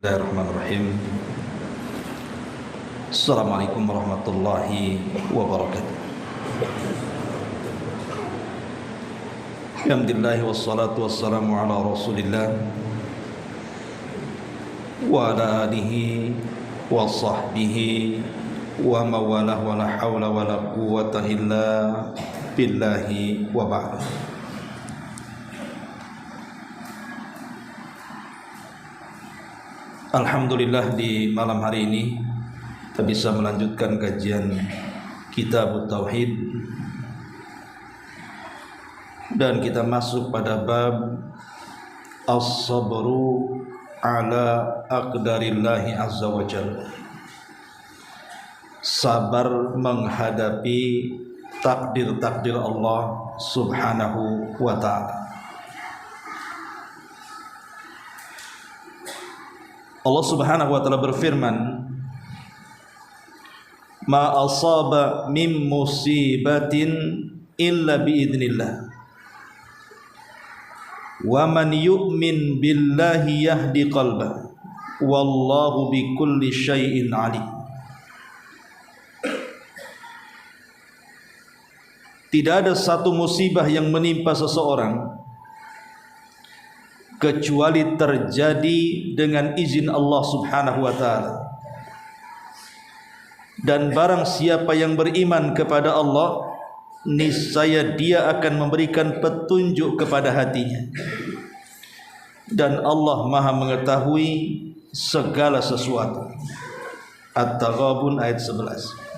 Bismillahirrahmanirrahim. Assalamualaikum warahmatullahi wabarakatuh. Alhamdulillah wassalatu wassalamu ala Rasulillah wa ala alihi wa sahbihi wa mawalah wa la hawla wa la quwwata illa billahi wa ba'd. Alhamdulillah di malam hari ini kita bisa melanjutkan kajian Kitab Tauhid dan kita masuk pada bab As-sabru ala aqdarillahi azza wa jalla. Sabar menghadapi takdir-takdir Allah subhanahu wa ta'ala. Allah subhanahu wa ta'ala berfirman, ma asaba min musibatin illa biidnillah wa man yu'min billahi yahdi qalbah wallahu bikulli syai'in alim. Tidak ada satu musibah yang menimpa seseorang kecuali terjadi dengan izin Allah subhanahu wa ta'ala. Dan barang siapa yang beriman kepada Allah, niscaya dia akan memberikan petunjuk kepada hatinya. Dan Allah maha mengetahui segala sesuatu. At-Taghabun ayat 11.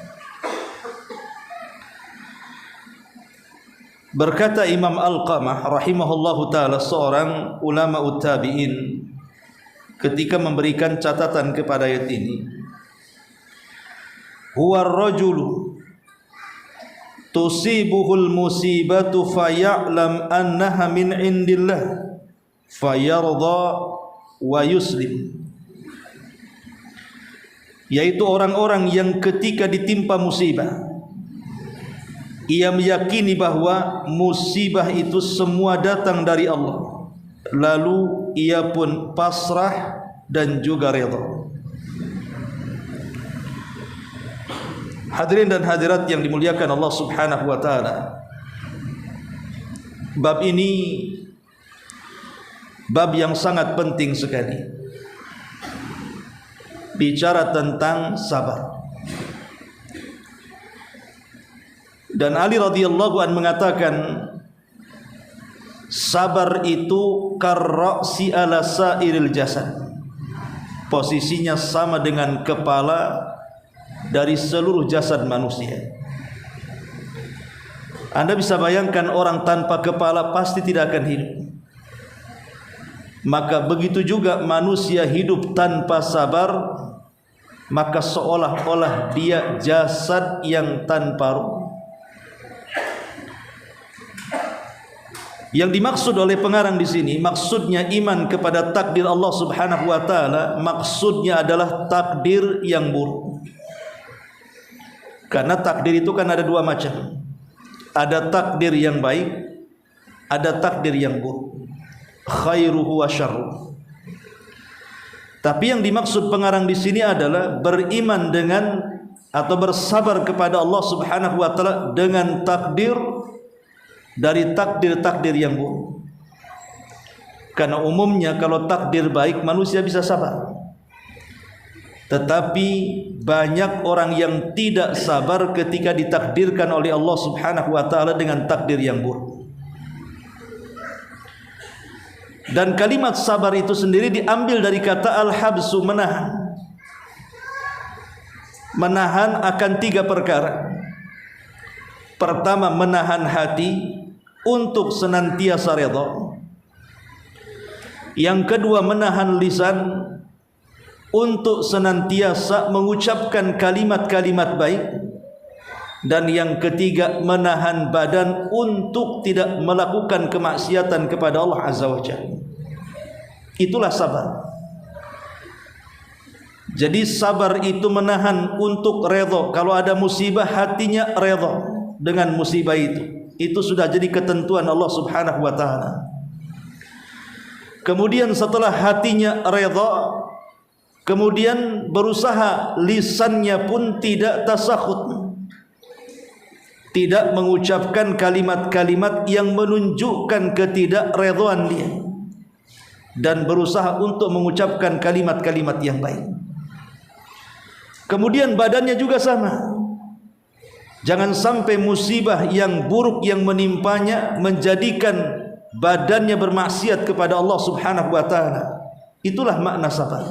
Berkata Imam Alqamah rahimahullahu ta'ala, seorang ulama tabi'in, ketika memberikan catatan kepada ayat ini, huwa ar-rajulu tusibuhul musibatu faya'lam annaha min indillah fayarda wa yuslim. Yaitu orang-orang yang ketika ditimpa musibah, ia meyakini bahwa musibah itu semua datang dari Allah, lalu ia pun pasrah dan juga redha. Hadirin dan hadirat yang dimuliakan Allah subhanahu wa ta'ala, bab ini bab yang sangat penting sekali, bicara tentang sabar. Dan Ali radhiyallahu anhu mengatakan, sabar itu karra'si ala sairil jasad, posisinya sama dengan kepala dari seluruh jasad manusia. Anda bisa bayangkan orang tanpa kepala pasti tidak akan hidup. Maka begitu juga manusia hidup tanpa sabar, maka seolah-olah dia jasad yang tanpa ruh. Yang dimaksud oleh pengarang di sini, maksudnya iman kepada takdir Allah subhanahu wa ta'ala, maksudnya adalah takdir yang buruk. Karena takdir itu kan ada dua macam. Ada takdir yang baik, ada takdir yang buruk. Khairuhu wa syarruh. Tapi yang dimaksud pengarang di sini adalah beriman dengan atau bersabar kepada Allah subhanahu wa ta'ala dengan takdir dari takdir-takdir yang buruk. Karena umumnya kalau takdir baik manusia bisa sabar, tetapi banyak orang yang tidak sabar ketika ditakdirkan oleh Allah subhanahu wa ta'ala dengan takdir yang buruk. Dan kalimat sabar itu sendiri diambil dari kata al-habsu, menahan. Menahan akan tiga perkara. Pertama, menahan hati untuk senantiasa redha. Yang kedua, menahan lisan untuk senantiasa mengucapkan kalimat-kalimat baik. Dan yang ketiga, menahan badan untuk tidak melakukan kemaksiatan kepada Allah azza wa jalla. Itulah sabar. Jadi sabar itu menahan untuk redha. Kalau ada musibah, hatinya redha dengan musibah itu. Itu sudah jadi ketentuan Allah subhanahu wa ta'ala. Kemudian setelah hatinya redha, kemudian berusaha lisannya pun tidak tasakhut, tidak mengucapkan kalimat-kalimat yang menunjukkan ketidakredhaan dia, dan berusaha untuk mengucapkan kalimat-kalimat yang baik. Kemudian badannya juga sama. Jangan sampai musibah yang buruk yang menimpanya menjadikan badannya bermaksiat kepada Allah Subhanahu wa taala. Itulah makna sabar.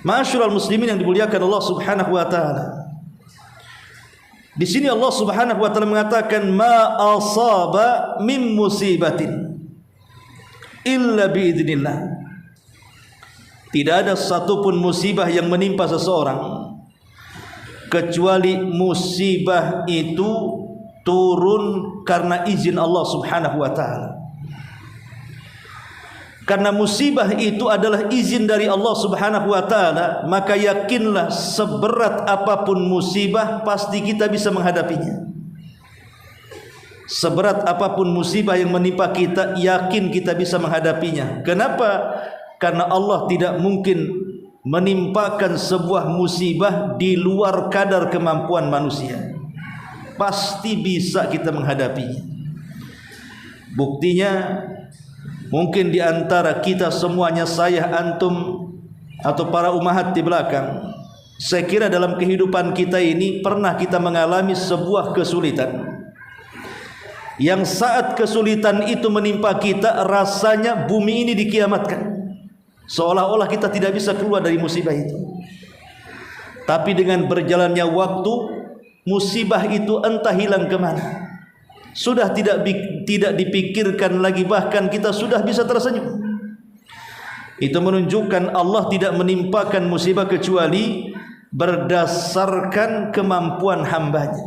Ma'asyiral muslimin yang dimuliakan Allah Subhanahu wa taala. Di sini Allah Subhanahu wa taala mengatakan ma asaba min musibatin illa biidznillah. Tidak ada satupun musibah yang menimpa seseorang kecuali musibah itu turun karena izin Allah Subhanahu wa taala. Karena musibah itu adalah izin dari Allah Subhanahu wa taala, maka yakinlah seberat apapun musibah pasti kita bisa menghadapinya. Seberat apapun musibah yang menimpa kita, yakin kita bisa menghadapinya. Kenapa? Karena Allah tidak mungkin menimpakan sebuah musibah di luar kadar kemampuan manusia. Pasti bisa kita menghadapinya. Buktinya mungkin di antara kita semuanya, saya, antum, atau para ummahat di belakang, saya kira dalam kehidupan kita ini pernah kita mengalami sebuah kesulitan, yang saat kesulitan itu menimpa kita rasanya bumi ini dikiamatkan, seolah-olah kita tidak bisa keluar dari musibah itu. Tapi dengan berjalannya waktu, musibah itu entah hilang kemana, sudah tidak dipikirkan lagi, bahkan kita sudah bisa tersenyum. Itu menunjukkan Allah tidak menimpakan musibah kecuali berdasarkan kemampuan hambanya.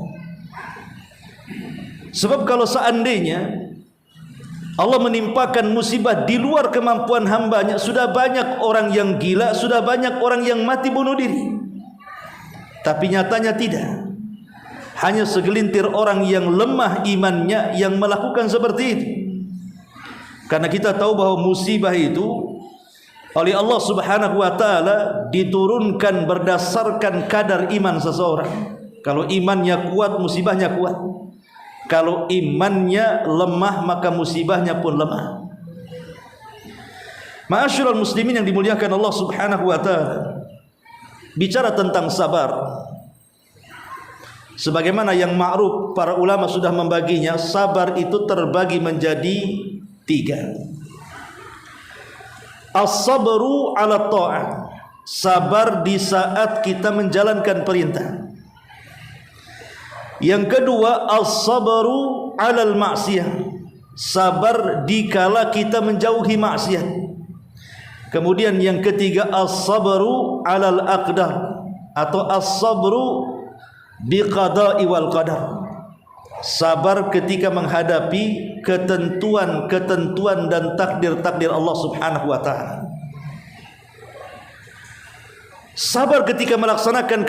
Sebab kalau seandainya Allah menimpakan musibah di luar kemampuan hambanya, sudah banyak orang yang gila, sudah banyak orang yang mati bunuh diri. Tapi nyatanya tidak. Hanya segelintir orang yang lemah imannya yang melakukan seperti itu. Karena kita tahu bahwa musibah itu oleh Allah Subhanahu wa taala diturunkan berdasarkan kadar iman seseorang. Kalau imannya kuat, musibahnya kuat. Kalau imannya lemah, maka musibahnya pun lemah. Ma'asyiral muslimin yang dimuliakan Allah Subhanahu wa taala, bicara tentang sabar, sebagaimana yang ma'ruf para ulama sudah membaginya, sabar itu terbagi menjadi 3. As-sabru 'ala ta'ah, sabar di saat kita menjalankan perintah. Yang kedua, as-sabru 'alal ma'siyah, sabar dikala kita menjauhi maksiat. Kemudian yang ketiga, as-sabru 'alal aqdar, atau as-sabru biqada'i wal qadar, sabar ketika menghadapi ketentuan-ketentuan dan takdir-takdir Allah Subhanahu wa taala. Sabar ketika melaksanakan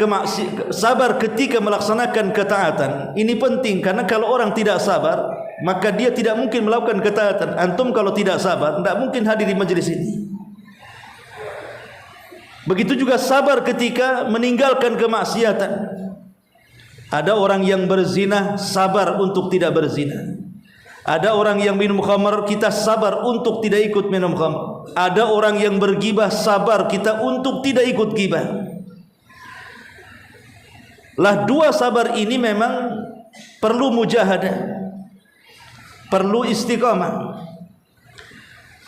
sabar ketika melaksanakan ketaatan. Ini penting, karena kalau orang tidak sabar, maka dia tidak mungkin melakukan ketaatan. Antum kalau tidak sabar, tidak mungkin hadir di majelis ini. Begitu juga sabar ketika meninggalkan kemaksiatan. Ada orang yang berzina, sabar untuk tidak berzina. Ada orang yang minum khamar, kita sabar untuk tidak ikut minum khamar. Ada orang yang bergibah, sabar kita untuk tidak ikut gibah. Lah, dua sabar ini memang perlu mujahadah, perlu istiqamah.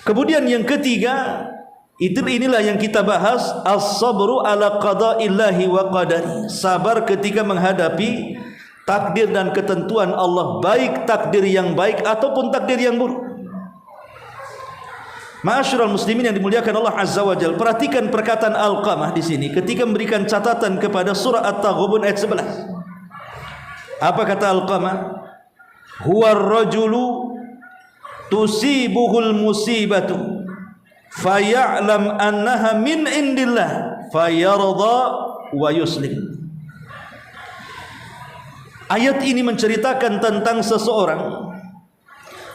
Kemudian yang ketiga, inilah yang kita bahas, as-sabru ala qada'illahi wa qadari, sabar ketika menghadapi takdir dan ketentuan Allah, baik takdir yang baik ataupun takdir yang buruk. Ma'asyiral muslimin yang dimuliakan Allah Azza wa Jalla, perhatikan perkataan Alqamah di sini ketika memberikan catatan kepada surah At-Taghabun ayat 11. Apa kata Alqamah? Huwa ar-rajulu tusibuhul musibatu faya'lam annaha min indillah fayarda wa yuslim. Ayat ini menceritakan tentang seseorang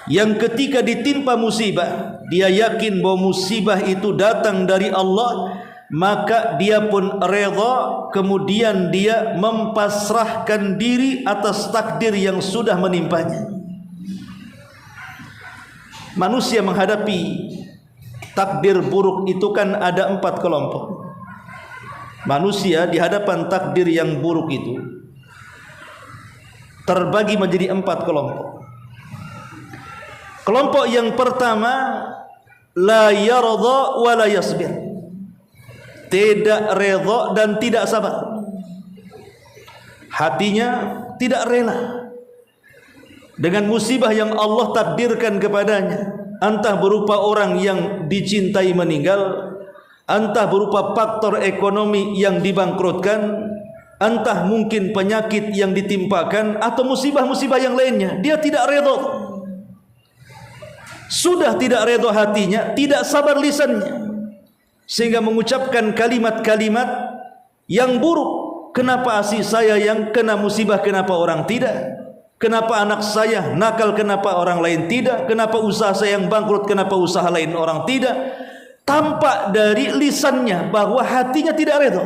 yang ketika ditimpa musibah, dia yakin bahwa musibah itu datang dari Allah, maka dia pun redha, kemudian dia mempasrahkan diri atas takdir yang sudah menimpanya. Manusia menghadapi takdir buruk itu kan ada 4 kelompok. Manusia di hadapan takdir yang buruk itu terbagi menjadi 4 kelompok. Kelompok yang pertama, la yarda wa la yasbir, tidak redha dan tidak sabar. Hatinya tidak rela dengan musibah yang Allah takdirkan kepadanya, entah berupa orang yang dicintai meninggal, entah berupa faktor ekonomi yang dibangkrutkan, entah mungkin penyakit yang ditimpakan, atau musibah-musibah yang lainnya. Dia tidak redha. Sudah tidak redha hatinya, tidak sabar lisannya, sehingga mengucapkan kalimat-kalimat yang buruk. Kenapa asih saya yang kena musibah, kenapa orang tidak? Kenapa anak saya nakal, kenapa orang lain tidak? Kenapa usaha saya yang bangkrut, kenapa usaha lain orang tidak? Tampak dari lisannya bahwa hatinya tidak redha.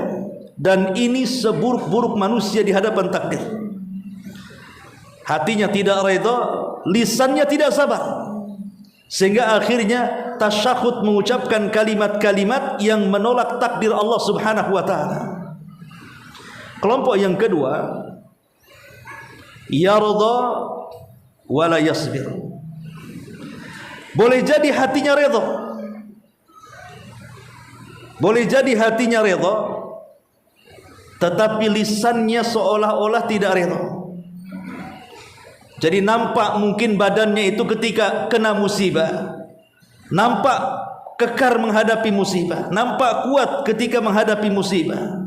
Dan ini seburuk-buruk manusia di hadapan takdir. Hatinya tidak redha, lisannya tidak sabar, sehingga akhirnya tasyahud, mengucapkan kalimat-kalimat yang menolak takdir Allah Subhanahu wa ta'ala. Kelompok yang kedua, yarda wa la yasbir. Boleh jadi hatinya redha, boleh jadi hatinya redha, tetapi lisannya seolah-olah tidak redha. Jadi nampak mungkin badannya itu ketika kena musibah, nampak kekar menghadapi musibah, nampak kuat ketika menghadapi musibah.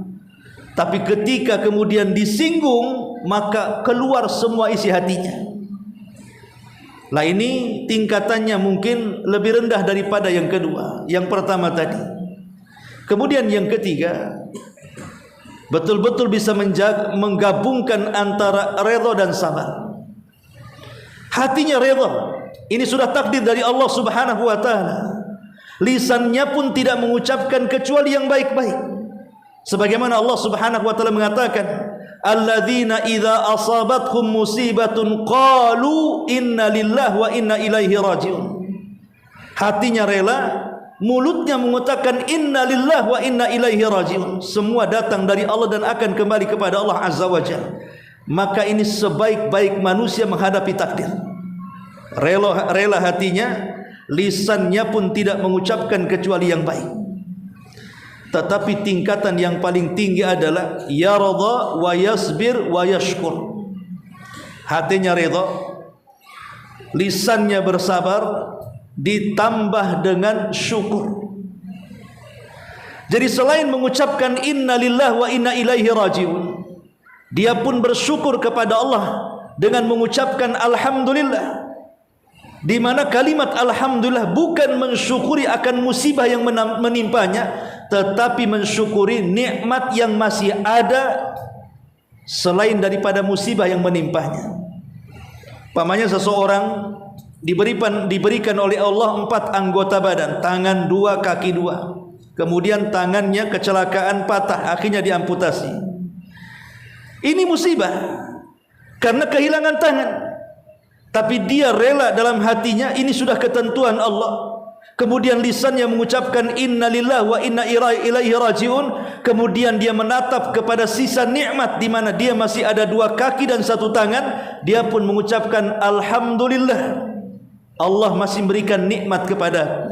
Tapi ketika kemudian disinggung, maka keluar semua isi hatinya. Lah ini tingkatannya mungkin lebih rendah daripada yang kedua, yang pertama tadi. Kemudian yang ketiga, betul-betul bisa menggabungkan antara redha dan sabar. Hatinya redha, ini sudah takdir dari Allah Subhanahu wa ta'ala. Lisannya pun tidak mengucapkan kecuali yang baik-baik. Sebagaimana Allah Subhanahu wa ta'ala mengatakan, alladzina idza asabathum musibatun qalu inna lillahi wa inna ilaihi rajiun. Hatinya rela, mulutnya mengatakan inna lillahi wa inna ilaihi rajiun. Semua datang dari Allah dan akan kembali kepada Allah Azza wa Jalla. Maka ini sebaik-baik manusia menghadapi takdir. Rela hatinya, lisannya pun tidak mengucapkan kecuali yang baik. Tetapi tingkatan yang paling tinggi adalah yarda wa yasbir wa yashkur. Hatinya redha, lisannya bersabar, ditambah dengan syukur. Jadi selain mengucapkan inna lillahi wa inna ilaihi rajiun, dia pun bersyukur kepada Allah dengan mengucapkan alhamdulillah, di mana kalimat alhamdulillah bukan mensyukuri akan musibah yang menimpanya, tetapi mensyukuri nikmat yang masih ada selain daripada musibah yang menimpanya. Pamannya seseorang diberikan oleh Allah 4 anggota badan, tangan 2, kaki 2. Kemudian tangannya kecelakaan patah, akhirnya diamputasi. Ini musibah karena kehilangan tangan. Tapi dia rela dalam hatinya, ini sudah ketentuan Allah. Kemudian lisannya mengucapkan inna lillahi wa inna ilaihi rajiun. Kemudian dia menatap kepada sisa nikmat di mana dia masih ada 2 kaki dan 1 tangan. Dia pun mengucapkan alhamdulillah, Allah masih memberikan nikmat kepada.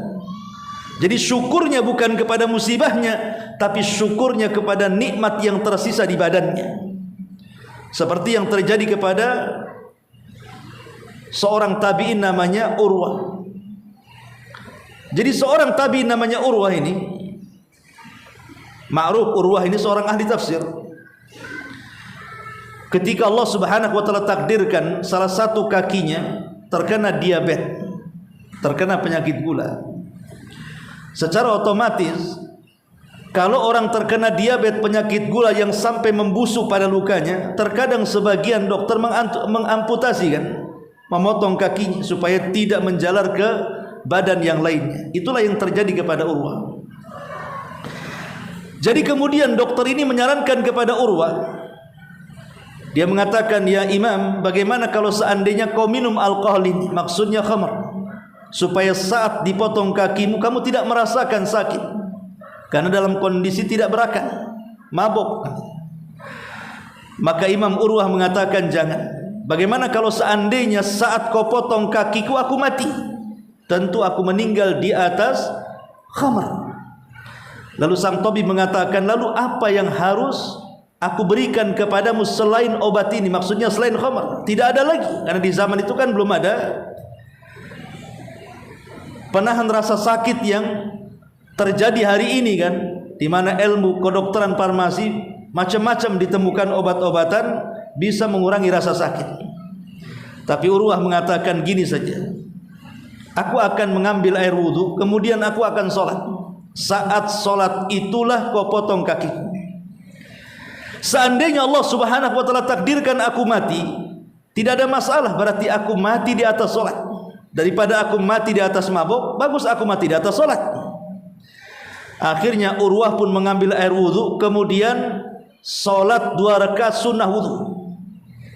Jadi syukurnya bukan kepada musibahnya, tapi syukurnya kepada nikmat yang tersisa di badannya. Seperti yang terjadi kepada seorang tabi'in namanya Urwah. Jadi seorang tabi'in namanya Urwah ini, ma'ruf Urwah ini seorang ahli tafsir. Ketika Allah Subhanahu wa ta'ala takdirkan salah satu kakinya terkena diabetes, terkena penyakit gula, secara otomatis kalau orang terkena diabetes, penyakit gula yang sampai membusuk pada lukanya, terkadang sebagian dokter mengamputasi kan. memotong kakinya supaya tidak menjalar ke badan yang lainnya. Itulah yang terjadi kepada Urwah. Jadi kemudian dokter ini menyarankan kepada Urwah, dia mengatakan, ya Imam, bagaimana kalau seandainya kau minum alkohol ini, maksudnya khamr, supaya saat dipotong kakimu kamu tidak merasakan sakit, karena dalam kondisi tidak berakal, mabuk. Maka Imam Urwah mengatakan, jangan. Bagaimana kalau seandainya saat kau potong kakiku aku mati, tentu aku meninggal di atas khamr. Lalu sang tabib mengatakan, lalu apa yang harus aku berikan kepadamu selain obat ini, maksudnya selain khamr? Tidak ada lagi, karena di zaman itu kan belum ada penahan rasa sakit yang terjadi hari ini kan, di mana ilmu kedokteran farmasi macam-macam ditemukan obat-obatan bisa mengurangi rasa sakit. Tapi Urwah mengatakan gini saja, aku akan mengambil air wudhu, kemudian aku akan sholat. Saat sholat itulah kau potong kakiku. Seandainya Allah subhanahu wa ta'ala takdirkan aku mati, tidak ada masalah, berarti aku mati di atas sholat. Daripada aku mati di atas mabuk, bagus aku mati di atas sholat. Akhirnya Urwah pun mengambil air wudhu, kemudian sholat 2 rakaat sunnah wudhu.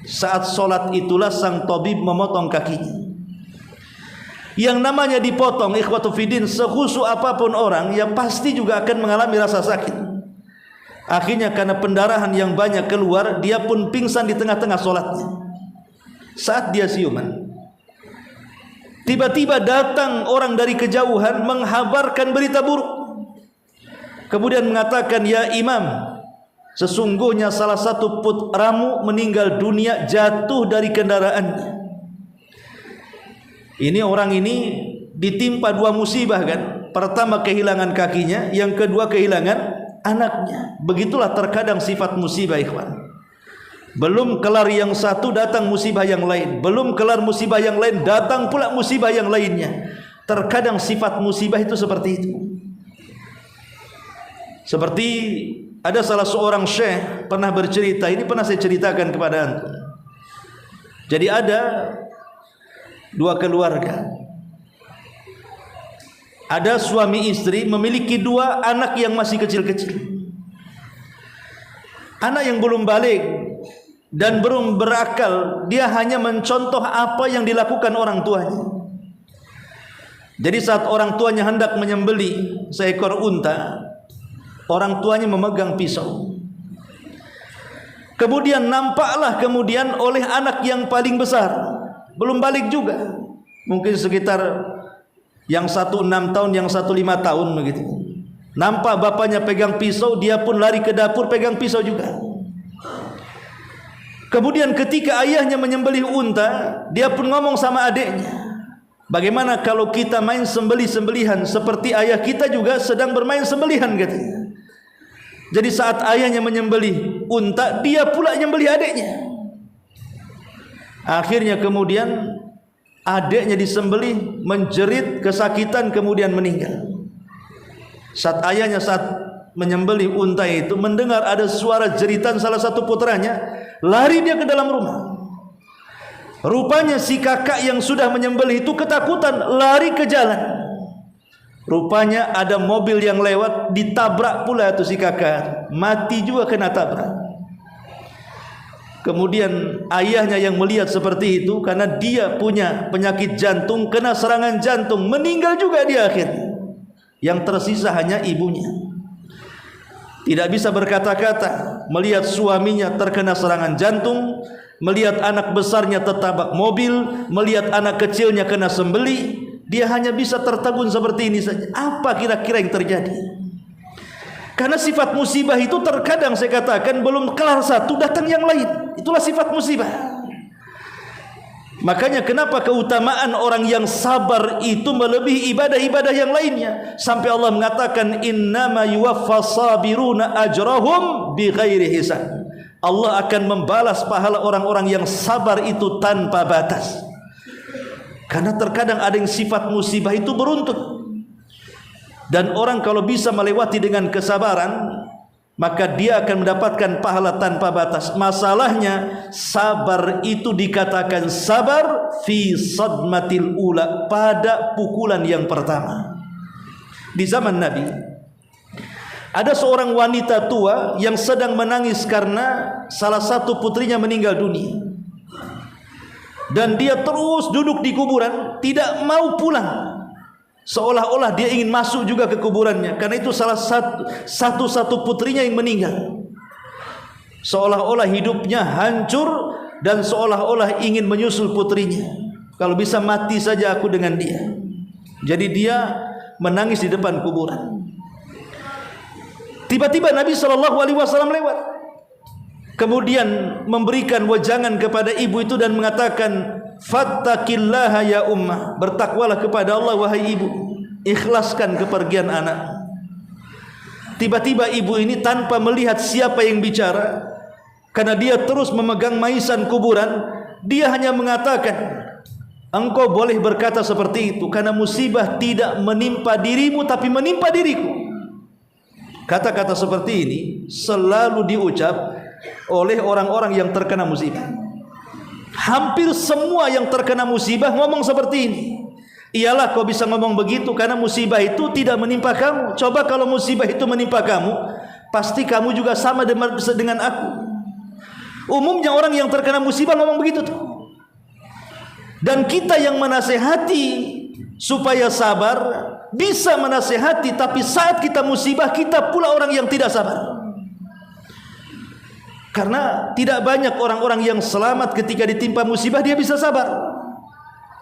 Saat sholat itulah sang tabib memotong kakinya. Yang namanya dipotong, ikhwatu fiddin, sekhusu apapun orang, yang pasti juga akan mengalami rasa sakit. Akhirnya karena pendarahan yang banyak keluar, dia pun pingsan di tengah-tengah sholatnya. Saat dia siuman, tiba-tiba datang orang dari kejauhan menghabarkan berita buruk. Kemudian mengatakan, ya Imam, sesungguhnya salah satu putramu meninggal dunia jatuh dari kendaraannya. Ini orang ini ditimpa 2 musibah kan. Pertama kehilangan kakinya, yang kedua kehilangan anaknya. Begitulah terkadang sifat musibah, ikhwan. Belum kelar yang satu datang musibah yang lain, belum kelar musibah yang lain datang pula musibah yang lainnya. Terkadang sifat musibah itu seperti itu. Seperti ada salah seorang syekh pernah bercerita, ini pernah saya ceritakan kepada antum. Jadi ada 2 keluarga, ada suami istri memiliki 2 anak yang masih kecil-kecil. Anak yang belum balik dan belum berakal, dia hanya mencontoh apa yang dilakukan orang tuanya. Jadi saat orang tuanya hendak menyembelih seekor unta, orang tuanya memegang pisau. Kemudian nampaklah kemudian oleh anak yang paling besar, belum balik juga, mungkin sekitar yang 1 6 tahun, yang 1 5 tahun begitu. Nampak bapaknya pegang pisau, dia pun lari ke dapur pegang pisau juga. Kemudian ketika ayahnya menyembelih unta, dia pun ngomong sama adiknya, bagaimana kalau kita main sembelih-sembelihan seperti ayah kita juga sedang bermain sembelihan katanya. Jadi saat ayahnya menyembelih unta, dia pula menyembelih adiknya. Akhirnya kemudian adiknya disembelih, menjerit kesakitan, kemudian meninggal. Saat ayahnya saat menyembelih unta itu mendengar ada suara jeritan salah satu putranya, lari dia ke dalam rumah. Rupanya si kakak yang sudah menyembelih itu ketakutan, lari ke jalan. Rupanya ada mobil yang lewat, ditabrak pula itu si kakak, mati juga kena tabrak. Kemudian ayahnya yang melihat seperti itu, karena dia punya penyakit jantung, kena serangan jantung, meninggal juga dia akhirnya. Yang tersisa hanya ibunya. Tidak bisa berkata-kata, melihat suaminya terkena serangan jantung, melihat anak besarnya tertabrak mobil, melihat anak kecilnya kena sembelih. Dia hanya bisa tertegun seperti ini saja. Apa kira-kira yang terjadi? Karena sifat musibah itu terkadang saya katakan belum kelar satu datang yang lain. Itulah sifat musibah. Makanya kenapa keutamaan orang yang sabar itu melebihi ibadah-ibadah yang lainnya. Sampai Allah mengatakan, innama yuwaffas sabiruna ajrahum bighairi hisab. Allah akan membalas pahala orang-orang yang sabar itu tanpa batas. Karena terkadang ada yang sifat musibah itu beruntut. Dan orang kalau bisa melewati dengan kesabaran, maka dia akan mendapatkan pahala tanpa batas. Masalahnya sabar itu dikatakan sabar fi sadmatil ula, pada pukulan yang pertama. Di zaman Nabi ada seorang wanita tua yang sedang menangis karena salah satu putrinya meninggal dunia, dan dia terus duduk di kuburan, tidak mau pulang, seolah-olah dia ingin masuk juga ke kuburannya, karena itu salah satu putrinya yang meninggal. Seolah-olah hidupnya hancur dan seolah-olah ingin menyusul putrinya. Kalau bisa mati saja aku dengan dia. Jadi dia menangis di depan kuburan. Tiba-tiba Nabi SAW lewat, kemudian memberikan wejangan kepada ibu itu dan mengatakan, fattaqillaha ya ummah, bertakwalah kepada Allah wahai ibu, ikhlaskan kepergian anak. Tiba-tiba ibu ini tanpa melihat siapa yang bicara, karena dia terus memegang maisan kuburan, dia hanya mengatakan, engkau boleh berkata seperti itu, karena musibah tidak menimpa dirimu tapi menimpa diriku. Kata-kata seperti ini selalu diucap oleh orang-orang yang terkena musibah. Hampir semua yang terkena musibah ngomong seperti ini. Iyalah kau bisa ngomong begitu karena musibah itu tidak menimpa kamu. Coba kalau musibah itu menimpa kamu, pasti kamu juga sama dengan aku. Umumnya orang yang terkena musibah ngomong begitu tuh. Dan kita yang menasehati supaya sabar, bisa menasehati, tapi saat kita musibah, kita pula orang yang tidak sabar. Karena tidak banyak orang-orang yang selamat ketika ditimpa musibah, dia bisa sabar.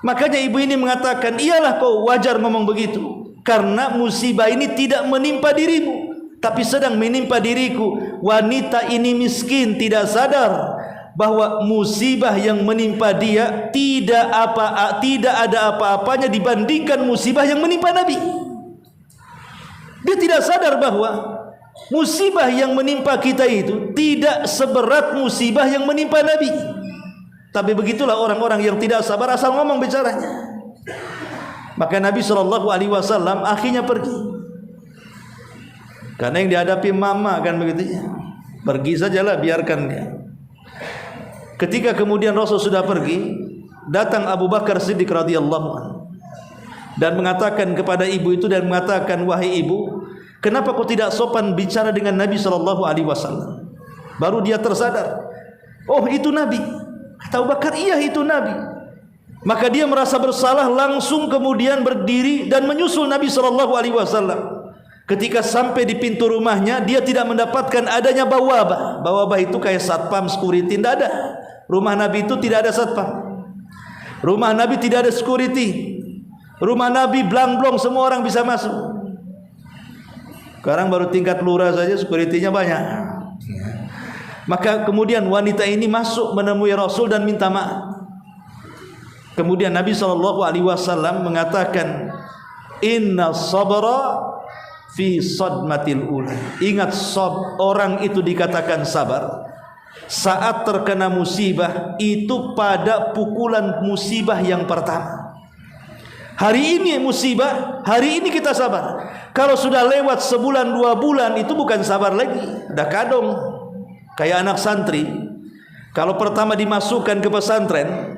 Makanya ibu ini mengatakan, iyalah kau wajar ngomong begitu, karena musibah ini tidak menimpa dirimu, tapi sedang menimpa diriku. Wanita ini miskin, tidak sadar bahwa musibah yang menimpa dia tidak ada apa-apanya dibandingkan musibah yang menimpa Nabi. Dia tidak sadar bahwa musibah yang menimpa kita itu tidak seberat musibah yang menimpa Nabi. Tapi begitulah orang-orang yang tidak sabar, asal ngomong bicaranya. Maka Nabi SAW akhirnya pergi, karena yang dihadapi mama kan begitu ya. Pergi sajalah, biarkan dia. Ketika kemudian Rasul sudah pergi, datang Abu Bakar Siddiq radhiyallahu anhu dan mengatakan kepada ibu itu, dan mengatakan, wahai ibu, kenapa kau tidak sopan bicara dengan Nabi SAW? Baru dia tersadar, oh itu Nabi. Kata Abu Bakar, iya itu Nabi. Maka dia merasa bersalah, langsung kemudian berdiri dan menyusul Nabi SAW. Ketika sampai di pintu rumahnya, dia tidak mendapatkan adanya bawabah. Bawabah itu kayak satpam, security, tidak ada. Rumah Nabi itu tidak ada satpam. Rumah Nabi tidak ada security. Rumah Nabi blang-blong, semua orang bisa masuk. Sekarang baru tingkat lurah saja security-nya banyak. Maka kemudian wanita ini masuk menemui Rasul dan minta maaf. Kemudian Nabi SAW mengatakan, inna sabra fi sadmatil ula. Ingat, orang itu dikatakan sabar saat terkena musibah itu pada pukulan musibah yang pertama. Hari ini musibah, hari ini kita sabar. Kalau sudah lewat sebulan 2 bulan, itu bukan sabar lagi, udah kadong. Kayak anak santri, kalau pertama dimasukkan ke pesantren,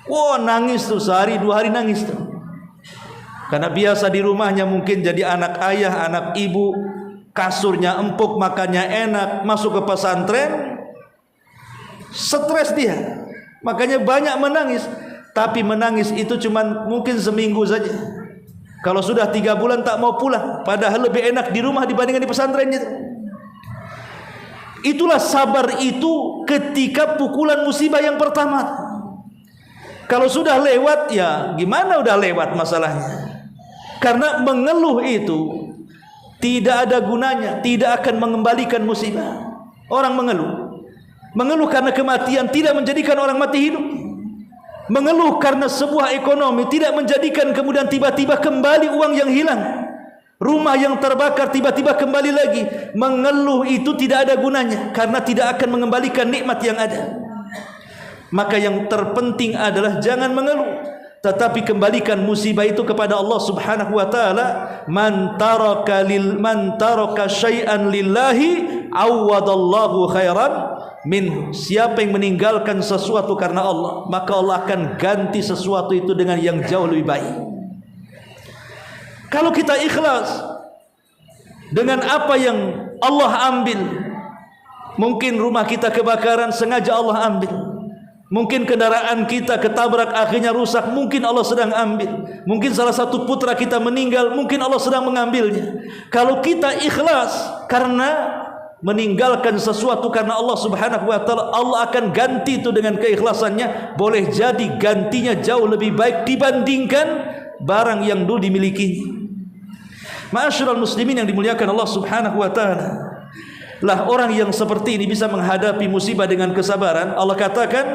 wah nangis tuh, sehari 2 hari nangis tuh. Karena biasa di rumahnya mungkin jadi anak ayah, anak ibu, kasurnya empuk, makannya enak. Masuk ke pesantren, stres dia, makanya banyak menangis. Tapi menangis itu cuman mungkin seminggu saja. Kalau sudah 3 bulan tak mau pulang, padahal lebih enak di rumah dibandingkan di pesantrennya. Itulah sabar itu ketika pukulan musibah yang pertama. Kalau sudah lewat, ya gimana, udah lewat masalahnya. Karena mengeluh itu tidak ada gunanya, tidak akan mengembalikan musibah. Orang mengeluh karena kematian tidak menjadikan orang mati hidup. Mengeluh karena sebuah ekonomi tidak menjadikan kemudian tiba-tiba kembali uang yang hilang. Rumah yang terbakar tiba-tiba kembali lagi. Mengeluh itu tidak ada gunanya, karena tidak akan mengembalikan nikmat yang ada. Maka yang terpenting adalah jangan mengeluh. tetapi kembalikan musibah itu kepada Allah Subhanahu wa taala. Man taraka syai'an lillahi awadallahu khairan min. Siapa yang meninggalkan sesuatu karena Allah, maka Allah akan ganti sesuatu itu dengan yang jauh lebih baik. Kalau kita ikhlas dengan apa yang Allah ambil, mungkin rumah kita kebakaran sengaja Allah ambil, mungkin kendaraan kita ketabrak akhirnya rusak, mungkin Allah sedang ambil, mungkin salah satu putra kita meninggal, mungkin Allah sedang mengambilnya. Kalau kita ikhlas karena meninggalkan sesuatu karena Allah Subhanahu wa taala, Allah akan ganti itu dengan keikhlasannya. Boleh jadi gantinya jauh lebih baik dibandingkan barang yang dulu dimilikinya. Ma'asyiral muslimin yang dimuliakan Allah Subhanahu wa taala, lah orang yang seperti ini bisa menghadapi musibah dengan kesabaran. Allah katakan,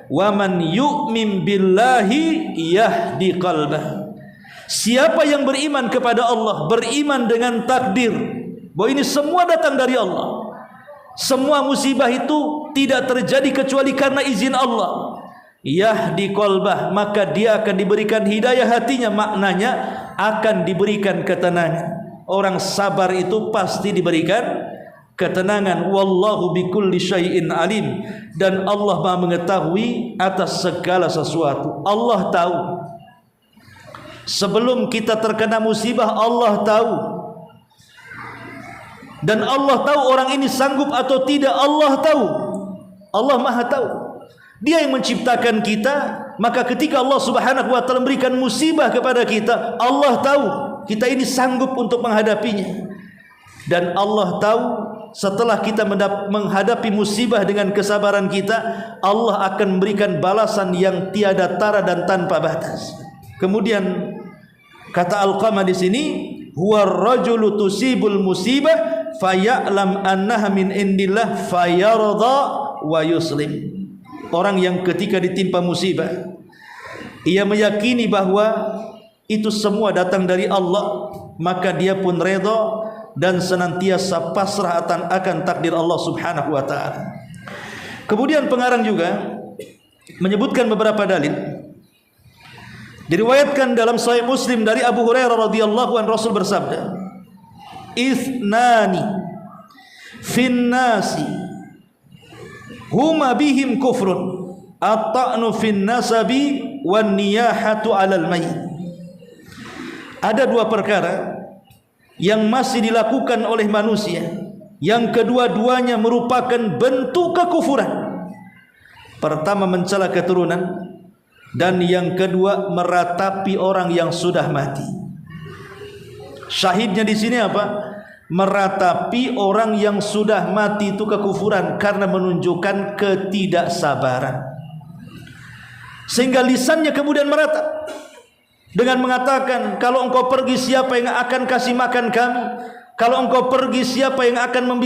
wa man yu'min billahi yahdi qalbah. Siapa yang beriman kepada Allah, beriman dengan takdir bahwa ini semua datang dari Allah, semua musibah itu tidak terjadi kecuali karena izin Allah, yahdi qalbah, maka dia akan diberikan hidayah hatinya. Maknanya akan diberikan ketenangan. Orang sabar itu pasti diberikan ketenangan. Wallahu bikulli syai'in alim. Dan Allah Maha mengetahui atas segala sesuatu. Allah tahu. Sebelum kita terkena musibah, Allah tahu. Dan Allah tahu orang ini sanggup atau tidak. Allah tahu. Allah Maha tahu. Dia yang menciptakan kita. Maka ketika Allah Subhanahu wa taala memberikan musibah kepada kita, Allah tahu kita ini sanggup untuk menghadapinya. Dan Allah tahu setelah kita menghadapi musibah dengan kesabaran kita, Allah akan memberikan balasan yang tiada tara dan tanpa batas. Kemudian kata Alqamah di sini, huwa ar-rajulu tusibul musibah faya'lam annaha min indillah fayarda wa yuslim. Orang yang ketika ditimpa musibah, ia meyakini bahwa itu semua datang dari Allah, maka dia pun redha dan senantiasa pasrah akan takdir Allah Subhanahu wa taala. Kemudian pengarang juga menyebutkan beberapa dalil. Diriwayatkan dalam Sahih Muslim dari Abu Hurairah radhiyallahu anhu, Rasul bersabda, "Ithnani fin nasi huma bihim kufrun, at-ta'nu fin nasabi wan niyahatu 'alal mayyit." Ada dua perkara yang masih dilakukan oleh manusia, yang kedua-duanya merupakan bentuk kekufuran. Pertama, mencela keturunan, dan yang kedua, meratapi orang yang sudah mati. Syahidnya di sini apa? Meratapi orang yang sudah mati itu kekufuran, karena menunjukkan ketidaksabaran. Sehingga lisannya kemudian meratap dengan mengatakan, kalau engkau pergi siapa yang akan kasih makan kami? Kalau engkau pergi siapa yang akan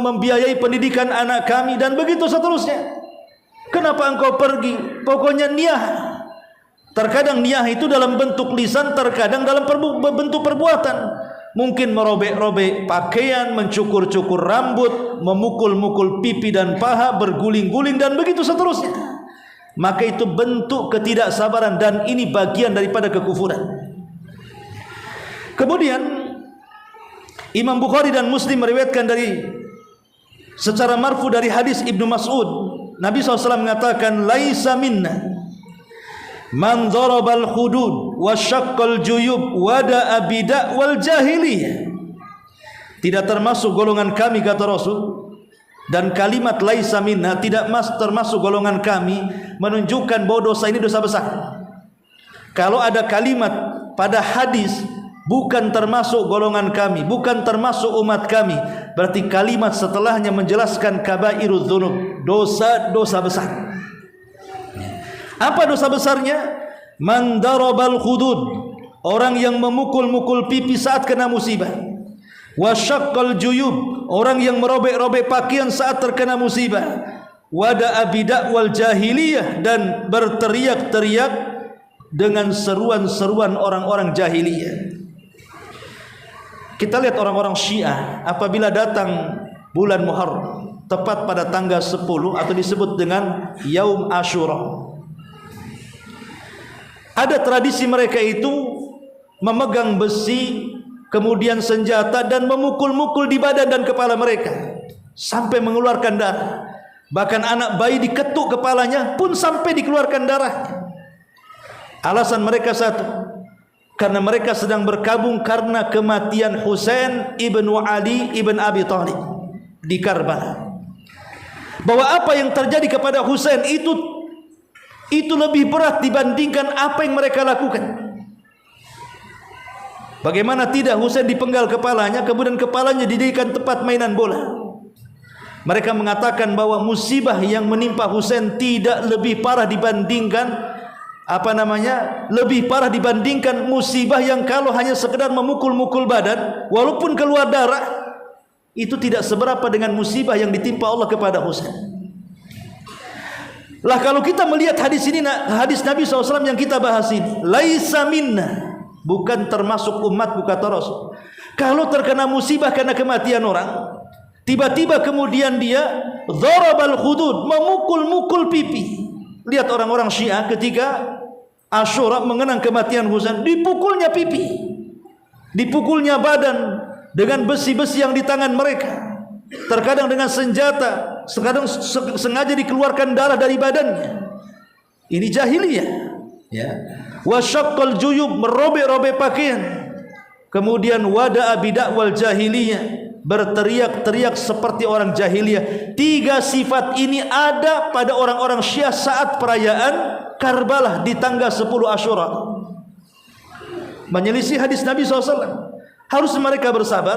membiayai pendidikan anak kami? Dan begitu seterusnya. Kenapa engkau pergi? Pokoknya niyah. Terkadang niyah itu dalam bentuk lisan, terkadang dalam bentuk perbuatan. Mungkin merobek-robek pakaian, mencukur-cukur rambut, memukul-mukul pipi dan paha, berguling-guling dan begitu seterusnya. Maka itu bentuk ketidaksabaran, dan ini bagian daripada kekufuran. Kemudian Imam Bukhari dan Muslim meriwayatkan dari secara marfu dari hadis Ibnu Mas'ud, Nabi SAW mengatakan, laisa minna man darabal hudud wa syaqqal juyub wa da'a bida' wal jahiliyah. Tidak termasuk golongan kami, kata Rasul. Dan kalimat laisa minna, tidak termasuk golongan kami, menunjukkan bahwa dosa ini dosa besar. Kalau ada kalimat pada hadis bukan termasuk golongan kami, bukan termasuk umat kami, berarti kalimat setelahnya menjelaskan kabairudz dzunub, dosa-dosa besar. Apa dosa besarnya? Man darabal hudud, orang yang memukul-mukul pipi saat kena musibah. Wasyaqqal juyub, orang yang merobek-robek pakaian saat terkena musibah. Wada'a bida' wal jahiliyah, dan berteriak-teriak dengan seruan-seruan orang-orang jahiliyah. Kita lihat orang-orang Syiah apabila datang bulan Muharram, tepat pada tanggal 10 atau disebut dengan Yaum Asyura, Ada tradisi mereka itu memegang besi, kemudian senjata, dan memukul-mukul di badan dan kepala mereka sampai mengeluarkan darah. Bahkan anak bayi diketuk kepalanya pun sampai dikeluarkan darah. Alasan mereka satu, karena mereka sedang berkabung karena kematian Husain ibnu Ali ibn Abi Thalib di Karbala. Bahwa apa yang terjadi kepada Husain itu lebih berat dibandingkan apa yang mereka lakukan. Bagaimana tidak, Husain dipenggal kepalanya, kemudian kepalanya dijadikan tempat mainan bola. Mereka mengatakan bahwa musibah yang menimpa Husain tidak lebih parah dibandingkan lebih parah dibandingkan musibah yang kalau hanya sekedar memukul-mukul badan walaupun keluar darah, itu tidak seberapa dengan musibah yang ditimpa Allah kepada Husain. Lah kalau kita melihat hadis ini, hadis Nabi SAW yang kita bahas ini, laisa minna, bukan termasuk umatku kata Rasul. Kalau terkena musibah karena kematian orang, tiba-tiba kemudian dia dharabal khudud, memukul-mukul pipi. Lihat orang-orang Syiah ketika Asyura mengenang kematian Husain, dipukulnya pipi, dipukulnya badan dengan besi-besi yang di tangan mereka. Terkadang dengan senjata, terkadang sengaja dikeluarkan darah dari badannya. Ini jahiliyah, ya. Wasyaqqal juyub, merobek-robek pakaian. Kemudian wada'a bidakwal jahiliyah, berteriak-teriak seperti orang jahiliyah. Tiga sifat ini ada pada orang-orang Syiah saat perayaan Karbala di tanggal 10 Asyura. Menyelisih hadis Nabi SAW. Harusnya mereka bersabar,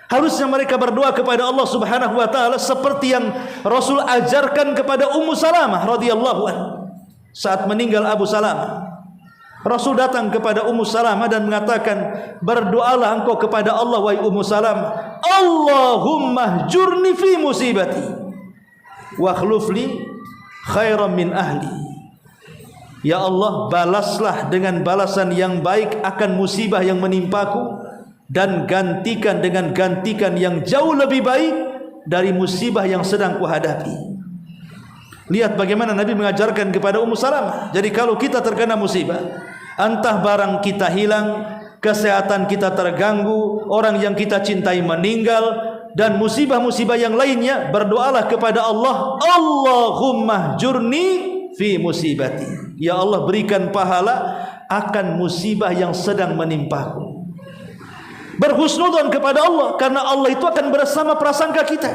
harusnya mereka berdoa kepada Allah Subhanahu wa taala seperti yang Rasul ajarkan kepada Ummu Salamah radhiyallahu anha. Saat meninggal Abu Salamah, Rasul datang kepada Ummu Salamah dan mengatakan, berdoalah engkau kepada Allah wahai Ummu Salamah, Allahumma hjurni fi musibati wa akhlufli khairan min ahli. Ya Allah, balaslah dengan balasan yang baik akan musibah yang menimpaku, dan gantikan dengan gantikan yang jauh lebih baik dari musibah yang sedang kuhadapi. Lihat bagaimana Nabi mengajarkan kepada Ummu Salamah. Jadi kalau kita terkena musibah, entah barang kita hilang, kesehatan kita terganggu, orang yang kita cintai meninggal, dan musibah-musibah yang lainnya, berdoalah kepada Allah, Allahumma hjurni fi musibati. Ya Allah, berikan pahala akan musibah yang sedang menimpaku. Berhusnudzon kepada Allah, karena Allah itu akan bersama prasangka kita.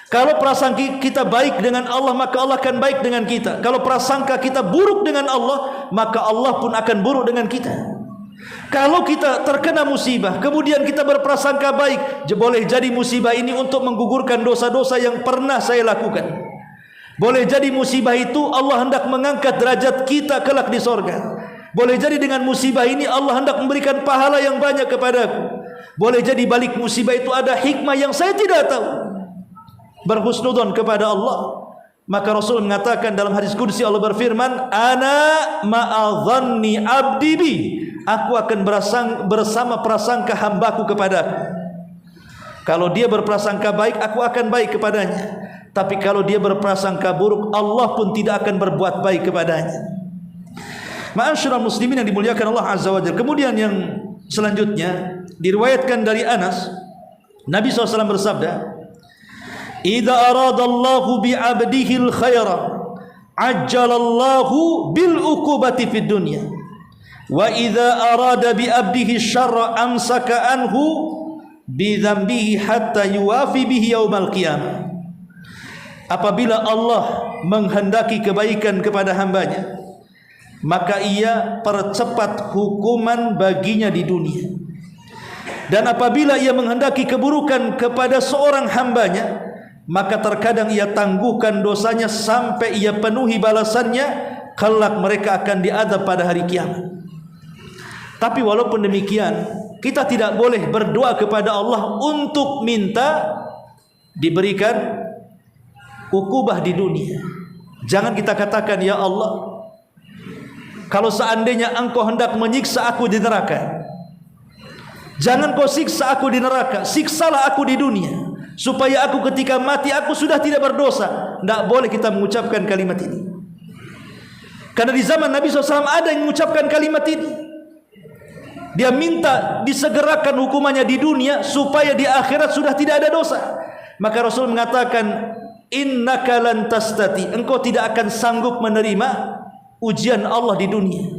Kalau prasangka kita baik dengan Allah, maka Allah akan baik dengan kita. Kalau prasangka kita buruk dengan Allah, maka Allah pun akan buruk dengan kita. Kalau kita terkena musibah, kemudian kita berprasangka baik, boleh jadi musibah ini untuk menggugurkan dosa-dosa yang pernah saya lakukan. Boleh jadi musibah itu Allah hendak mengangkat derajat kita kelak di sorga. Boleh jadi dengan musibah ini Allah hendak memberikan pahala yang banyak kepadaku. Boleh jadi balik musibah itu ada hikmah yang saya tidak tahu. Berhusnudzon kepada Allah. Maka Rasul mengatakan dalam hadis qudsi, Allah berfirman, ana ma'adhanni abdi bi, aku akan bersama prasangka hambaku kepadaku. Kalau dia berprasangka baik, aku akan baik kepadanya. Tapi kalau dia berprasangka buruk, Allah pun tidak akan berbuat baik kepadanya. Ma'asyiral muslimin yang dimuliakan Allah Azza wa Jalla. Kemudian yang selanjutnya diriwayatkan dari Anas, Nabi SAW bersabda, idza aradallahu bi 'abdihi al-khaira ajjalallahu bil uqubati fid dunya wa idza arada bi 'abdihi syarra amsaka anhu bi dzambihi hatta yuwafi bihi yaumal qiyamah. Apabila Allah menghendaki kebaikan kepada hambanya, maka ia percepat hukuman baginya di dunia. Dan apabila ia menghendaki keburukan kepada seorang hambanya, maka terkadang ia tangguhkan dosanya sampai ia penuhi balasannya, kelak mereka akan diadab pada hari kiamat. Tapi walaupun demikian, kita tidak boleh berdoa kepada Allah untuk minta diberikan ukubah di dunia. Jangan kita katakan, ya Allah, kalau seandainya engkau hendak menyiksa aku di neraka, jangan kau siksa aku di neraka, siksalah aku di dunia, supaya aku ketika mati aku sudah tidak berdosa. Tidak boleh kita mengucapkan kalimat ini. Karena di zaman Nabi SAW ada yang mengucapkan kalimat ini. Dia minta disegerakan hukumannya di dunia supaya di akhirat sudah tidak ada dosa. Maka Rasul mengatakan, innaka lan tastati, engkau tidak akan sanggup menerima ujian Allah di dunia.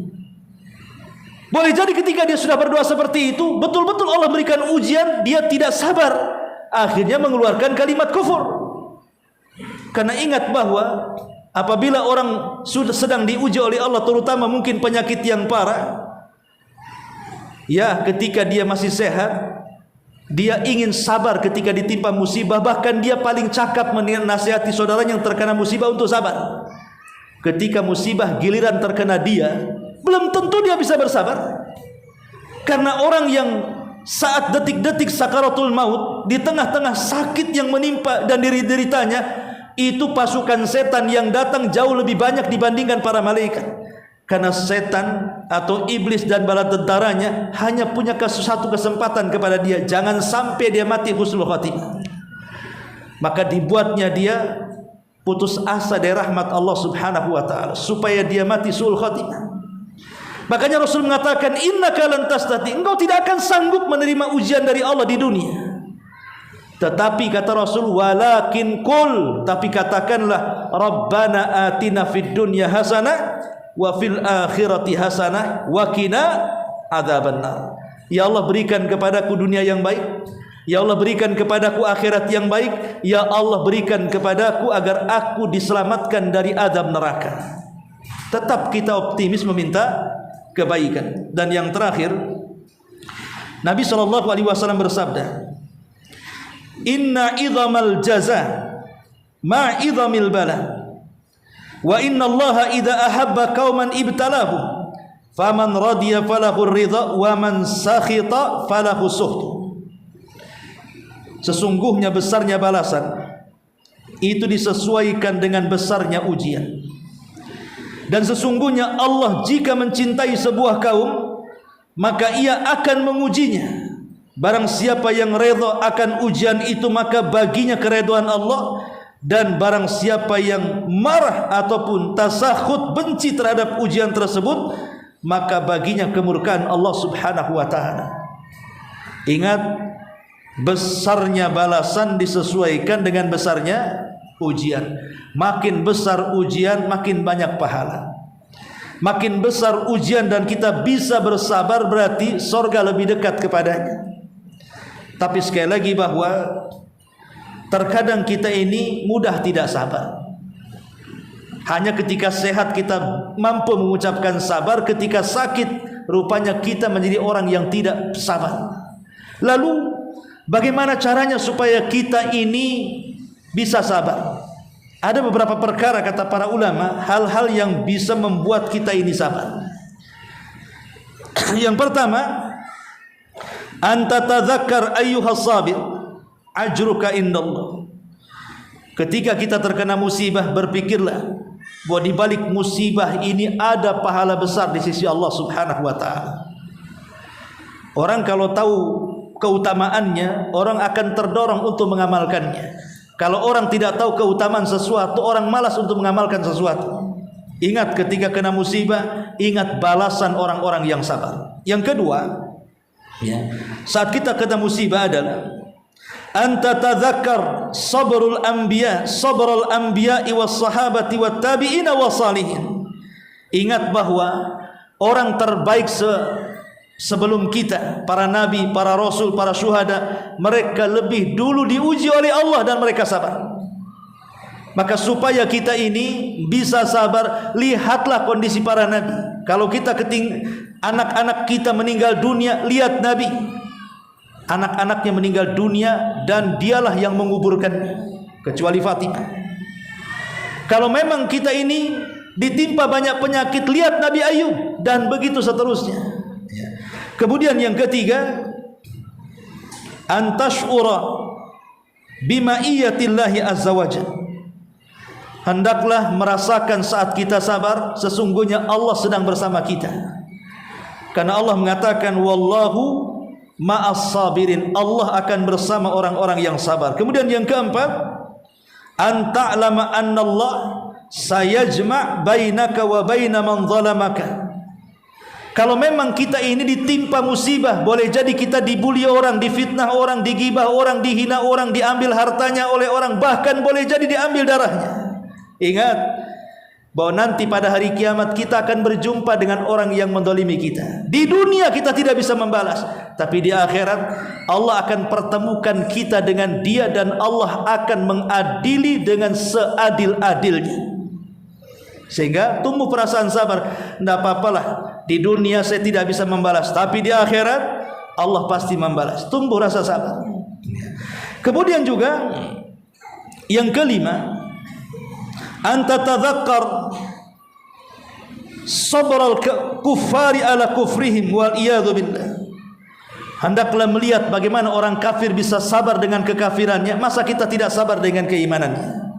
Boleh jadi ketika dia sudah berdoa seperti itu, betul-betul Allah berikan ujian, dia tidak sabar, akhirnya mengeluarkan kalimat kufur. Karena ingat bahwa apabila orang sudah sedang diuji oleh Allah, terutama mungkin penyakit yang parah, ya, ketika dia masih sehat, dia ingin sabar ketika ditimpa musibah. Bahkan dia paling cakap menasihati saudaranya yang terkena musibah untuk sabar. Ketika musibah giliran terkena dia, belum tentu dia bisa bersabar. Karena orang yang saat detik-detik sakaratul maut, di tengah-tengah sakit yang menimpa dan deritanya, itu pasukan setan yang datang jauh lebih banyak dibandingkan para malaikat. Karena setan atau iblis dan bala tentaranya hanya punya satu kesempatan kepada dia, jangan sampai dia mati husnul khatimah. Maka dibuatnya dia putus asa dari rahmat Allah Subhanahu wa taala supaya dia mati suul khatimah. Makanya Rasul mengatakan, innaka lan tastati, engkau tidak akan sanggup menerima ujian dari Allah di dunia. Tetapi kata Rasul, walakin qul, tapi katakanlah, Rabbana atina fid dunya hasanah wa fil akhirati hasanah wa qina adzabannar. Ya Allah, berikan kepadaku dunia yang baik. Ya Allah, berikan kepadaku akhirat yang baik. Ya Allah, berikan kepadaku agar aku diselamatkan dari azab neraka. Tetap kita optimis meminta kebaikan. Dan yang terakhir, Nabi SAW bersabda, inna idhamal jaza ma idhamil bala, wa inna allaha idha ahabba qauman ibtalahum, faman radiya falahu ridha wa man sakhita falahu suht. Sesungguhnya besarnya balasan itu disesuaikan dengan besarnya ujian. Dan sesungguhnya Allah jika mencintai sebuah kaum, maka ia akan mengujinya. Barang siapa yang redha akan ujian itu, maka baginya keredhaan Allah. Dan barang siapa yang marah ataupun tasakhut, benci terhadap ujian tersebut, maka baginya kemurkaan Allah Subhanahu wa taala. Ingat, besarnya balasan disesuaikan dengan besarnya ujian. Makin besar ujian, makin banyak pahala. Makin besar ujian dan kita bisa bersabar, berarti surga lebih dekat kepadanya. Tapi sekali lagi bahwa terkadang kita ini mudah tidak sabar. Hanya ketika sehat kita mampu mengucapkan sabar, ketika sakit rupanya kita menjadi orang yang tidak sabar. Lalu bagaimana caranya supaya kita ini bisa sabar? Ada beberapa perkara, kata para ulama, hal-hal yang bisa membuat kita ini sabar. Yang pertama, anta tadzakkar ayyuhas sabir ajruka indallah. Ketika kita terkena musibah, berpikirlah bahwa di balik musibah ini ada pahala besar di sisi Allah Subhanahu wa taala. Orang kalau tahu keutamaannya, orang akan terdorong untuk mengamalkannya. Kalau orang tidak tahu keutamaan sesuatu, orang malas untuk mengamalkan sesuatu. Ingat ketika kena musibah, ingat balasan orang-orang yang sabar. Yang kedua, ya, saat kita kena musibah adalah anta tadzakkar sabrul anbiya was sahabati wat tabi'ina was salihin. Ingat bahwa orang terbaik sebelum kita, para nabi, para rasul, para syuhada, mereka lebih dulu diuji oleh Allah dan mereka sabar. Maka supaya kita ini bisa sabar, lihatlah kondisi para nabi. Kalau kita anak-anak kita meninggal dunia, lihat nabi. Anak-anaknya meninggal dunia dan dialah yang menguburkannya, kecuali Fatimah. Kalau memang kita ini ditimpa banyak penyakit, lihat Nabi Ayub, dan begitu seterusnya. Kemudian yang ketiga, antashura bima'iyatillahi azza wajalla. Hendaklah merasakan saat kita sabar, sesungguhnya Allah sedang bersama kita. Karena Allah mengatakan, wallahu ma'as sabirin, Allah akan bersama orang-orang yang sabar. Kemudian yang keempat, anta'lama annallah sayajma' bainaka wa baina man zalamaka. Kalau memang kita ini ditimpa musibah, boleh jadi kita dibuli orang, difitnah orang, digibah orang, dihina orang, diambil hartanya oleh orang, bahkan boleh jadi diambil darahnya. Ingat bahwa nanti pada hari kiamat kita akan berjumpa dengan orang yang mendolimi kita. Di dunia kita tidak bisa membalas, tapi di akhirat Allah akan pertemukan kita dengan dia, dan Allah akan mengadili dengan seadil-adilnya. Sehingga tumbuh perasaan sabar. Tidak apa-apalah, di dunia saya tidak bisa membalas, tapi di akhirat Allah pasti membalas. Tumbuh rasa sabar. Kemudian juga yang kelima, anta tadzakkar sabral kuffari ala kufrihim wal iyadu billah. Hendaklah melihat bagaimana orang kafir bisa sabar dengan kekafirannya. Masa kita tidak sabar dengan keimanannya?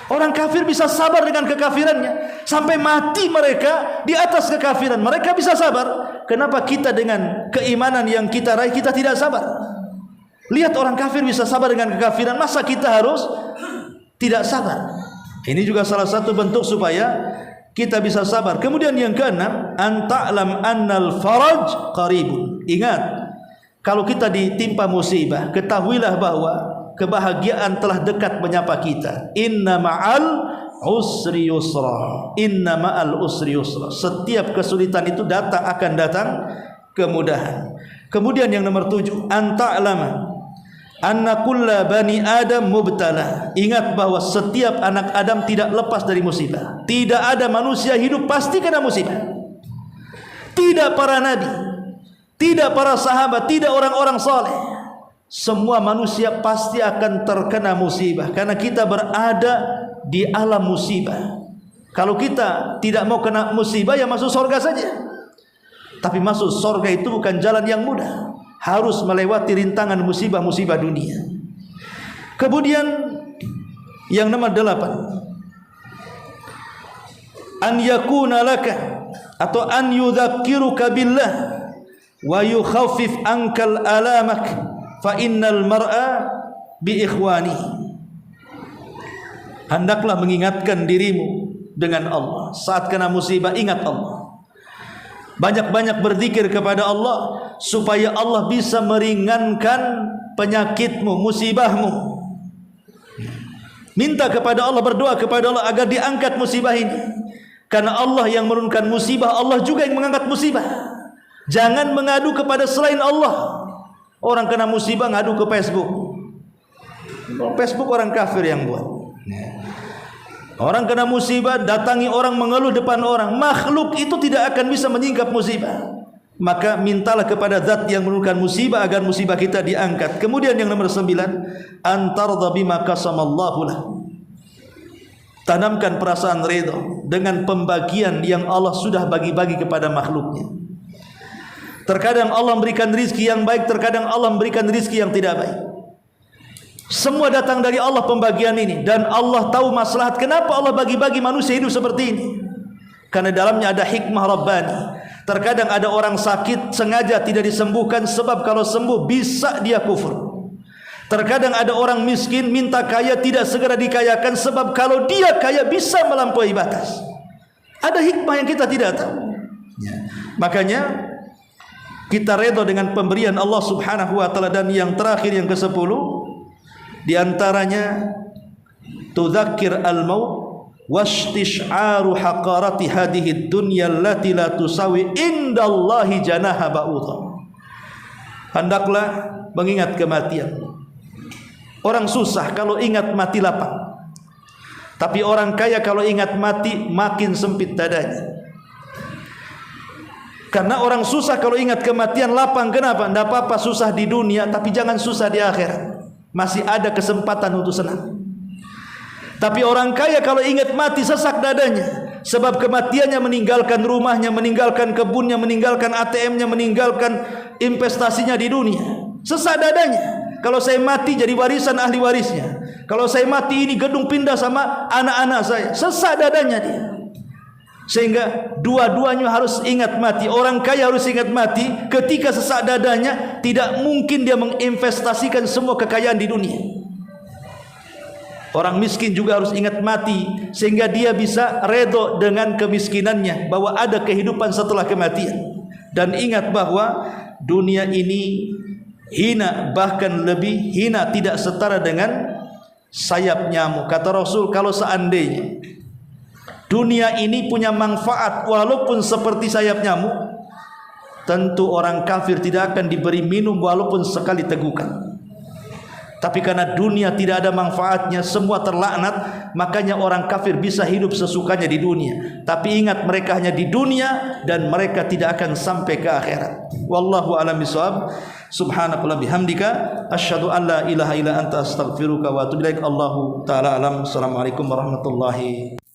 Orang kafir bisa sabar dengan kekafirannya, sampai mati mereka di atas kekafiran. Mereka bisa sabar. Kenapa kita dengan keimanan yang kita raih kita tidak sabar? Lihat orang kafir bisa sabar dengan kekafiran, masa kita harus tidak sabar? Ini juga salah satu bentuk supaya kita bisa sabar. Kemudian yang keenam, anta'lam annal faraj qaribun. Ingat, kalau kita ditimpa musibah, ketahuilah bahwa kebahagiaan telah dekat menyapa kita. Inna ma'al usri yusra. Inna ma'al usri yusra. Setiap kesulitan itu akan datang kemudahan. Kemudian yang nomor 7, anta'lama anna kulla bani adam mubtala. Ingat bahwa setiap anak Adam tidak lepas dari musibah. Tidak ada manusia hidup pasti kena musibah. Tidak para nabi, tidak para sahabat, tidak orang-orang saleh. Semua manusia pasti akan terkena musibah, karena kita berada di alam musibah. Kalau kita tidak mau kena musibah, ya masuk surga saja. Tapi masuk surga itu bukan jalan yang mudah, harus melewati rintangan musibah-musibah dunia. Kemudian yang nomor 8, an yakuna laka atau an yudzakiruka billah wa yukhaffif ankal alamak fa innal mar'a bi ikhwani. Hendaklah mengingatkan dirimu dengan Allah. Saat kena musibah, ingat Allah. Banyak-banyak berzikir kepada Allah supaya Allah bisa meringankan penyakitmu, musibahmu. Minta kepada Allah, berdoa kepada Allah agar diangkat musibah ini. Karena Allah yang menurunkan musibah, Allah juga yang mengangkat musibah. Jangan mengadu kepada selain Allah. Orang kena musibah ngadu ke Facebook. Facebook orang kafir yang buat. Orang kena musibah datangi orang mengeluh depan orang. Makhluk itu tidak akan bisa menyingkap musibah. Maka mintalah kepada zat yang menurunkan musibah agar musibah kita diangkat. Kemudian yang nomor 9, antardha bima qasamallahu lah. Tanamkan perasaan ridha dengan pembagian yang Allah sudah bagi-bagi kepada makhluknya. Terkadang Allah memberikan rizki yang baik, terkadang Allah memberikan rizki yang tidak baik. Semua datang dari Allah pembagian ini, dan Allah tahu maslahat. Kenapa Allah bagi-bagi manusia hidup seperti ini? Karena dalamnya ada hikmah Rabbani. Terkadang ada orang sakit sengaja tidak disembuhkan, sebab kalau sembuh bisa dia kufur. Terkadang ada orang miskin minta kaya tidak segera dikayakan, sebab kalau dia kaya bisa melampaui batas. Ada hikmah yang kita tidak tahu. Makanya kita redha dengan pemberian Allah Subhanahu wa taala. Dan yang terakhir, yang ke-10, di antaranya tudzakkir al-maut wastish'aru haqarati hadhihi dunya allati la tusawi indallahi janaha ba'udha. Hendaklah mengingat kematian. Orang susah kalau ingat mati lapang, tapi orang kaya kalau ingat mati makin sempit dadanya. Karena orang susah kalau ingat kematian lapang. Kenapa? Tidak apa-apa susah di dunia, tapi jangan susah di akhirat. Masih ada kesempatan untuk senang. Tapi orang kaya kalau ingat mati sesak dadanya, sebab kematiannya meninggalkan rumahnya, meninggalkan kebunnya, meninggalkan ATM-nya, meninggalkan investasinya di dunia. Sesak dadanya. Kalau saya mati jadi warisan ahli warisnya. Kalau saya mati ini gedung pindah sama anak-anak saya. Sesak dadanya dia. Sehingga dua-duanya harus ingat mati. Orang kaya harus ingat mati. Ketika sesak dadanya, tidak mungkin dia menginvestasikan semua kekayaan di dunia. Orang miskin juga harus ingat mati, sehingga dia bisa redha dengan kemiskinannya, bahwa ada kehidupan setelah kematian. Dan ingat bahwa dunia ini hina, bahkan lebih hina, tidak setara dengan sayap nyamuk. Kata Rasul, kalau seandainya dunia ini punya manfaat walaupun seperti sayap nyamuk, tentu orang kafir tidak akan diberi minum walaupun sekali tegukan. Tapi karena dunia tidak ada manfaatnya, semua terlaknat, makanya orang kafir bisa hidup sesukanya di dunia. Tapi ingat, mereka hanya di dunia dan mereka tidak akan sampai ke akhirat. Wallahu a'lam bishawab. Subhanakallah bihamdika asyhadu an la ilaha illa anta astaghfiruka wa atubu ilaik. Allahu taala alam. Assalamualaikum warahmatullahi